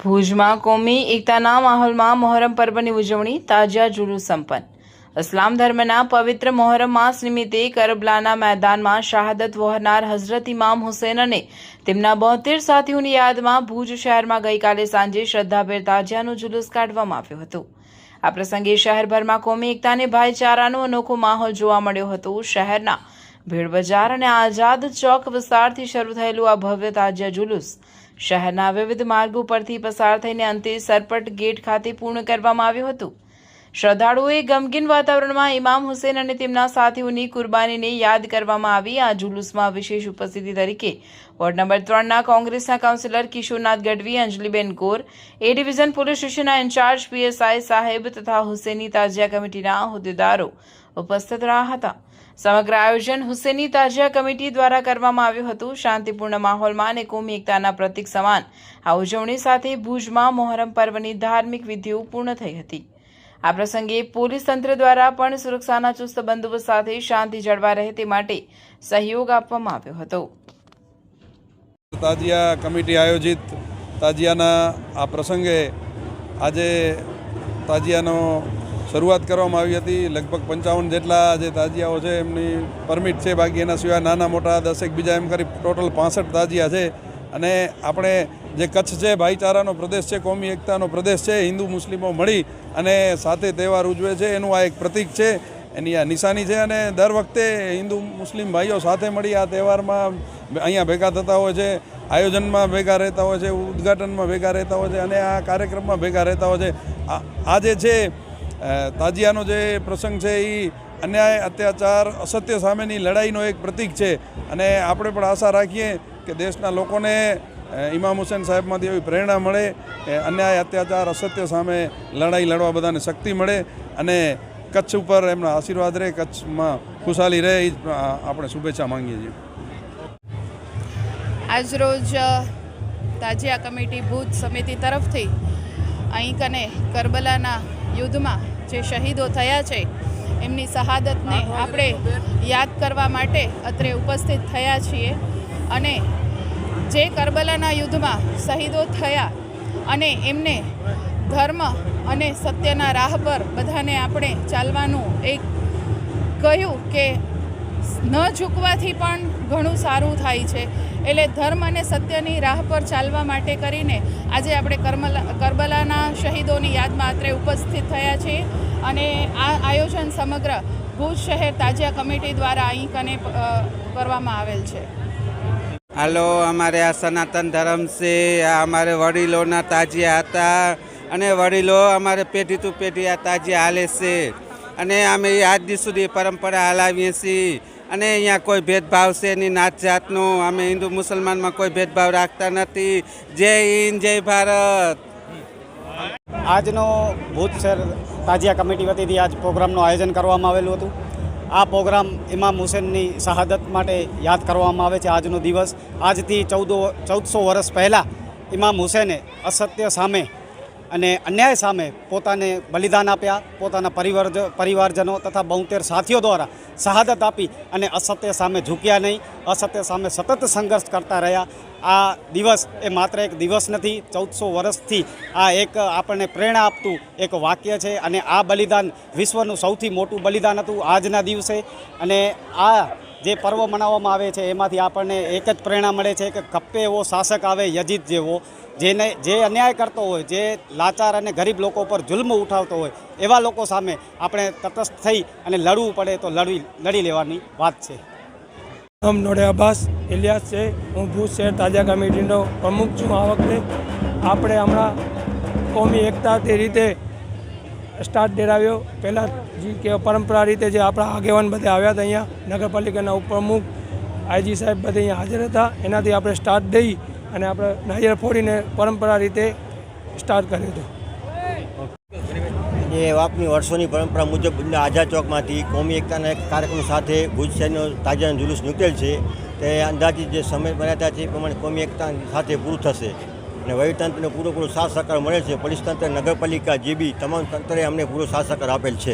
ભુજમાં કોમી એકતાના માહોલમાં મોહરમ પર્વની ઉજવણી તાજિયા જુલુસ સંપન્ન। ઇસ્લામ ધર્મના પવિત્ર મોહરમ માસ નિમિત્તે કરબલાના મેદાનમાં શહાદત વહોરનાર હઝરત ઇમામ હુસૈન અને તેમના 72 સાથીઓની યાદમાં ભુજ શહેરમાં ગઈકાલે સાંજે શ્રદ્ધાભેર તાજિયાનું જુલુસ કાઢવામાં આવ્યું હતું। આ પ્રસંગે શહેરભરમાં કોમી એકતા અને ભાઈચારાનો અનોખો માહોલ જોવા મળ્યો હતો। શહેરના ભીડ બજાર અને આઝાદ ચોક વિસ્તારથી શરૂ થયેલું આ ભવ્ય તાજિયા જુલુસ શહેરના વિવિધ માર્ગો પરથી પસાર થઈને અંતે સરપટ ગેટ ખાતે પૂર્ણ કરવામાં આવ્યું હતું। શ્રદ્ધાળુઓએ ગમગીન વાતાવરણમાં ઇમામ હુસૈન અને તેમના સાથીઓની કુરબાનીને યાદ કરવામાં આવી। આ જુલુસમાં વિશેષ ઉપસ્થિતિ તરીકે વોર્ડ નંબર 3ના કોંગ્રેસના councillor Kishornath Gadhvi, Anjaliben Kaur, A division police સ્ટેશનના ઇન્ચાર્જ પીએસઆઈ સાહેબ તથા હુસૈની તાજિયા કમિટીના હોદ્દેદારો ઉપસ્થિત રહ્યા હતા। સમગ્ર આયોજન હુસૈની તાજિયા કમિટી દ્વારા કરવામાં આવ્યું હતું। શાંતિપૂર્ણ માહોલમાં અને કોમી એકતાના પ્રતીક સમાન આ ઉજવણી સાથે ભુજમાં મોહરમ પર્વની ધાર્મિક વિધિઓ પૂર્ણ થઈ હતી। આ પ્રસંગે પોલીસ તંત્ર દ્વારા પણ સુરક્ષાના ચુસ્ત બંદોબસ્ત સાથે શાંતિ જળવાઈ રહે તે માટે સહયોગ આપવામાં આવ્યો હતો। તાજિયા કમિટી આયોજિત તાજિયાના આ પ્રસંગે આજે તાજિયાનો શરૂઆત કરવામાં આવી હતી। લગભગ 55 જેટલા જે તાજિયાઓ છે એમની પરમિટ છે, બાકી એના સિવાય નાના મોટા 10 બીજા એમ કરી ટોટલ 65 તાજિયા છે। અને આપણે જે કચ્છ છે ભાઈચારાનો પ્રદેશ છે, કોમી એકતાનો પ્રદેશ છે, હિન્દુ મુસ્લિમો મળી અને સાથે તહેવાર ઉજવે છે એનું આ એક પ્રતીક છે, એની આ નિશાની છે। અને દર વખતે હિન્દુ મુસ્લિમ ભાઈઓ સાથે મળી આ તહેવારમાં અહીંયા ભેગા થતા હોય છે, આયોજનમાં ભેગા રહેતા હોય છે, ઉદ્ઘાટનમાં ભેગા રહેતા હોય છે અને આ કાર્યક્રમમાં ભેગા રહેતા હોય છે। આ જે છે તાજિયાનો જે પ્રસંગ છે એ અન્યાય, અત્યાચાર, અસત્ય સામેની લડાઈનો એક પ્રતીક છે। અને આપણે પણ આશા રાખીએ કે દેશના લોકોને ઇમામ હુસૈન સાહેબમાંથી એવી પ્રેરણા મળે, અન્યાય, અત્યાચાર, અસત્ય સામે લડાઈ લડવા બધાને શક્તિ મળે અને કચ્છ ઉપર એમના આશીર્વાદ રહે, કચ્છમાં ખુશાલી રહે, એ આપણે શુભેચ્છા માંગીએ છીએ। આજરોજ તાજિયા કમિટી ભુજ સમિતિ તરફથી અહીં કને કરબલાના યુદ્ધમાં જે શહીદો થયા છે એમની શહાદતને આપણે યાદ કરવા માટે અત્રે ઉપસ્થિત થયા છીએ। અને જે કરબલાના યુદ્ધમાં શહીદો થયા અને એમને ધર્મ અને સત્યના રાહ પર બધાને આપણે ચાલવાનું એક કહ્યું કે ન ઝૂકવાથી પણ ઘણું સારું થાય છે। એટલે ધર્મ અને સત્યની રાહ પર ચાલવા માટે કરીને આજે આપણે કરબલાના શહીદોની યાદમાં અત્રે ઉપસ્થિત થયા છીએ। અને આ આયોજન સમગ્ર ભુજ શહેર તાજિયા કમિટી દ્વારા અહીં કને કરવામાં આવેલ છે। હાલો, અમારે આ સનાતન ધર્મ છે, આ અમારે વડીલોના તાજિયા હતા અને વડીલો અમારે પેઢી ટુ પેઢી આ તાજિયા હાલે છે અને અમે આજ દી સુધી પરંપરા હલાવીએ છીએ। અને અહીંયા કોઈ ભેદભાવ છે નહીં નાત જાતનો, અમે હિન્દુ મુસલમાનમાં કોઈ ભેદભાવ રાખતા નથી। જય હિન્દ, જય ભારત। આજનો ભુજ શહેર તાજિયા કમિટી વતીથી આજ પ્રોગ્રામનું આયોજન કરવામાં આવેલું હતું। આ પ્રોગ્રામ ઇમામ હુસૈનની શહાદત માટે યાદ કરવામાં આવે છે। આજનો દિવસ આજથી 1400 વર્ષ પહેલાં ઇમામ હુસૈને અસત્ય સામે અને અન્યાય સામે પોતાને બલિદાન આપ્યા, પોતાના પરિવારજનો તથા 72 સાથીઓ દ્વારા શહાદત આપી અને અસત્ય સામે ઝૂક્યા નહીં, અસત્ય સામે સતત સંઘર્ષ કરતા રહ્યા। આ દિવસ એ માત્ર એક દિવસ નથી, 1400 વર્ષથી આ એક આપણને પ્રેરણા આપતું એક વાક્ય છે। અને આ બલિદાન વિશ્વનું સૌથી મોટું બલિદાન હતું આજના દિવસે। અને આ જે પર્વ મનાવવામાં આવે છે એમાંથી આપણને એક જ પ્રેરણા મળે છે કે કપ્પે એવો શાસક આવે યજીદ જેવો, જે અન્યાય કરતો હોય, જે લાચાર અને ગરીબ લોકો પર જુલ્મ ઉઠાવતો હોય, એવા લોકો સામે આપણે તટસ્થ થઈ અને લડવું પડે તો લડી લેવાની વાત છે। નોડે અબ્બાસ ઇલિયાસ છે, હું ભુજ શહેર તાજિયા કમિટીનો પ્રમુખ છું। આ વખતે આપણે હમણાં કોમી એકતા તે રીતે સ્ટાર્ટ ડેરાવ્યો। પહેલાં કે પરંપરા રીતે જે આપણા આગેવાન બધે આવ્યા હતા, અહીંયા નગરપાલિકાના ઉપપ્રમુખ, આઈજી સાહેબ બધે અહીંયા હાજર હતા, એનાથી આપણે સ્ટાર્ટ દઈ અને આપણે નારિયેળ ફોડીને પરંપરા રીતે સ્ટાર્ટ કર્યું હતું। એ આપની વર્ષોની પરંપરા મુજબ આઝાદ ચોકમાંથી કોમી એકતાના એક કાર્યક્રમ સાથે ભુજ શહેરનો તાજિયાનો જુલુસ નીકળેલ છે। તે અંદાજિત જે સમય બનાવ્યા છે એ પ્રમાણે કોમી એકતા સાથે પૂરું થશે અને વહીવટીતંત્રને પૂરો સાથ સહકાર મળે છે। પોલીસ તંત્ર, નગરપાલિકા, જીબી તમામ તંત્રે અમને પૂરો સાથ સહકાર આપેલ છે।